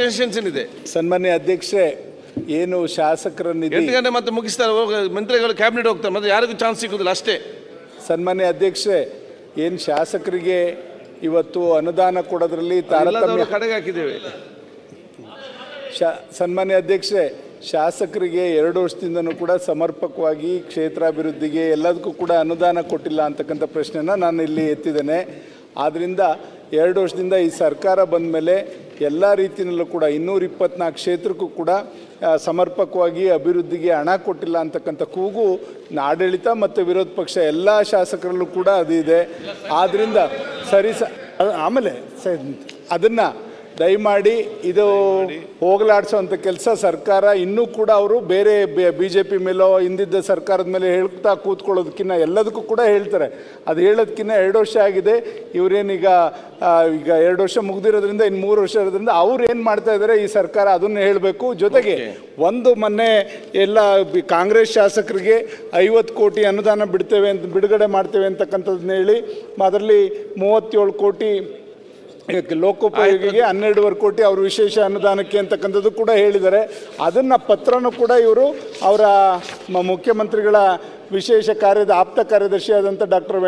Tension ಇದೆ. ಸನ್ಮಾನ್ಯ ಅಧ್ಯಕ್ಷೆ, ಏನು ಶಾಸಕರ ನಿಧಿ 8 ಗಂಟೆ ಮತ್ತೆ ಮುಗಿಸ್ತಾರೆ, ಮಂತ್ರಿಗಳು ಕ್ಯಾಬಿನೆಟ್ ಹೋಗ್ತಾರೆ, ಮತ್ತೆ ಯಾರಿಗೂ ಚಾನ್ಸ್ ಸಿಗೋದಿಲ್ಲ ಅಷ್ಟೇ. ಸನ್ಮಾನ್ಯ ಅಧ್ಯಕ್ಷೆ, ಏನು ಶಾಸಕರಿಗೆ ಇವತ್ತು ಅನುದಾನ ಕೊಡೋದ್ರಲ್ಲಿ ತಾರತಮ್ಯ ಕಡೆಗೆ ಹಾಕಿದ್ದೇವೆ. ಸನ್ಮಾನ್ಯ ಅಧ್ಯಕ್ಷೆ, ಶಾಸಕರಿಗೆ 2 ವರ್ಷದಿಂದನೂ ಕೂಡ ಸಮರ್ಪಕವಾಗಿ ಕ್ಷೇತ್ರಾಭಿವೃದ್ಧಿಗೆ ಎಲ್ಲದಕ್ಕೂ ಕೂಡ ಅನುದಾನ ಕೊಟ್ಟಿಲ್ಲ ಅಂತಕ್ಕಂಥ ಪ್ರಶ್ನೆನ ನಾನು ಇಲ್ಲಿ ಎತ್ತಿದ್ದೇನೆ. ಆದ್ದರಿಂದ 2 ವರ್ಷದಿಂದ ಈ ಸರ್ಕಾರ ಬಂದ ಮೇಲೆ ಎಲ್ಲ ರೀತಿಯಲ್ಲೂ ಕೂಡ 224 ಕ್ಷೇತ್ರಕ್ಕೂ ಕೂಡ ಸಮರ್ಪಕವಾಗಿ ಅಭಿವೃದ್ಧಿಗೆ ಹಣ ಕೊಟ್ಟಿಲ್ಲ ಅಂತಕ್ಕಂಥ ಕೂಗು ಆಡಳಿತ ಮತ್ತು ವಿರೋಧ ಪಕ್ಷ ಎಲ್ಲ ಶಾಸಕರಲ್ಲೂ ಕೂಡ ಅದು ಇದೆ. ಆದ್ದರಿಂದ ಆಮೇಲೆ ಅದನ್ನು ದಯಮಾಡಿ ಇದು ಹೋಗಲಾಡಿಸೋವಂಥ ಕೆಲಸ ಸರ್ಕಾರ ಇನ್ನೂ ಕೂಡ ಅವರು ಬೇರೆ BJP ಮೇಲೋ ಹಿಂದಿದ್ದ ಸರ್ಕಾರದ ಮೇಲೆ ಹೇಳ್ತಾ ಕೂತ್ಕೊಳ್ಳೋದಕ್ಕಿಂತ ಎಲ್ಲದಕ್ಕೂ ಕೂಡ ಹೇಳ್ತಾರೆ. ಅದು ಹೇಳೋದಕ್ಕಿಂತ 2 ವರ್ಷ ಆಗಿದೆ. ಇವರೇನೀಗ 2 ವರ್ಷ ಮುಗ್ದಿರೋದ್ರಿಂದ ಇನ್ನು 3 ವರ್ಷ ಇರೋದ್ರಿಂದ ಅವ್ರು ಏನು ಮಾಡ್ತಾ ಇದ್ದಾರೆ ಈ ಸರ್ಕಾರ ಅದನ್ನು ಹೇಳಬೇಕು. ಜೊತೆಗೆ ಮೊನ್ನೆ ಎಲ್ಲ ಕಾಂಗ್ರೆಸ್ ಶಾಸಕರಿಗೆ 50 ಕೋಟಿ ಅನುದಾನ ಬಿಡುಗಡೆ ಮಾಡ್ತೇವೆ ಅಂತಕ್ಕಂಥದ್ದನ್ನ ಹೇಳಿ ಅದರಲ್ಲಿ 37 ಕೋಟಿ ಲೋಕೋಪಯೋಗಿಗೆ 12.5 ಕೋಟಿ ಅವರು ವಿಶೇಷ ಅನುದಾನಕ್ಕೆ ಅಂತಕ್ಕಂಥದ್ದು ಕೂಡ ಹೇಳಿದ್ದಾರೆ. ಅದನ್ನು ಪತ್ರನೂ ಕೂಡ ಇವರು ಅವರ ಮುಖ್ಯಮಂತ್ರಿಗಳ ವಿಶೇಷ ಆಪ್ತ ಕಾರ್ಯದರ್ಶಿ ಆದಂಥ ಡಾಕ್ಟರ್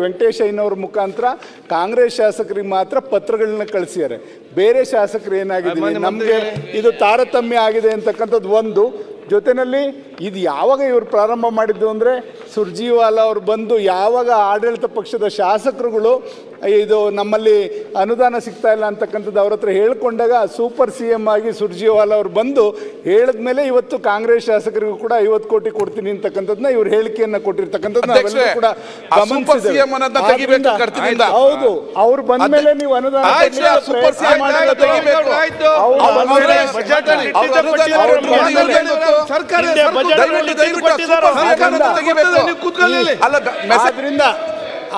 ವೆಂಕಟೇಶಯ್ಯನವ್ರ ಮುಖಾಂತರ ಕಾಂಗ್ರೆಸ್ ಶಾಸಕರಿಗೆ ಮಾತ್ರ ಪತ್ರಗಳನ್ನ ಕಳಿಸಿದ್ದಾರೆ. ಬೇರೆ ಶಾಸಕರು ಏನಾಗಿದೆ, ನಮಗೆ ಇದು ತಾರತಮ್ಯ ಆಗಿದೆ ಅಂತಕ್ಕಂಥದ್ದು ಒಂದು. ಜೊತೆಯಲ್ಲಿ ಇದು ಯಾವಾಗ ಇವರು ಪ್ರಾರಂಭ ಮಾಡಿದ್ದು ಅಂದರೆ ಸುರ್ಜಿವಾಲಾ ಅವರು ಬಂದು ಯಾವಾಗ ಆಡಳಿತ ಪಕ್ಷದ ಶಾಸಕರುಗಳು ಇದು ನಮ್ಮಲ್ಲಿ ಅನುದಾನ ಸಿಗ್ತಾ ಇಲ್ಲ ಅಂತಕ್ಕಂಥದ್ದು ಅವ್ರ ಹತ್ರ ಹೇಳ್ಕೊಂಡಾಗ ಸೂಪರ್ CM ಆಗಿ ಸುರ್ಜಿವಾಲಾ ಅವರು ಬಂದು ಹೇಳಿದ್ಮೇಲೆ ಇವತ್ತು ಕಾಂಗ್ರೆಸ್ ಶಾಸಕರಿಗೂ ಕೂಡ 50 ಕೋಟಿ ಕೊಡ್ತೀನಿ ಅಂತಕ್ಕಂಥದ್ದನ್ನ ಇವ್ರು ಹೇಳಿಕೆಯನ್ನು ಕೊಟ್ಟಿರ್ತಕ್ಕಂಥದ್ದು ನಾವೆಲ್ಲರೂ ಕೂಡ ಗಮನಿಸಿದ್ದೇವೆ. ಹೌದು, ಅವ್ರು ಬಂದ ಮೇಲೆ ನೀವು ಅನುದಾನ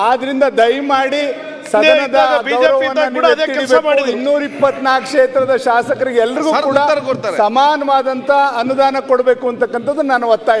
ಆದ್ರಿಂದ ದಯಮಾಡಿ ಸದನದ 224 ಕ್ಷೇತ್ರದ ಶಾಸಕರಿಗೆ ಎಲ್ರಿಗೂ ಕೂಡ ಸಮಾನವಾದಂತ ಅನುದಾನ ಕೊಡಬೇಕು ಅಂತಕ್ಕಂಥದ್ದು ನಾನು ಒತ್ತಾಯ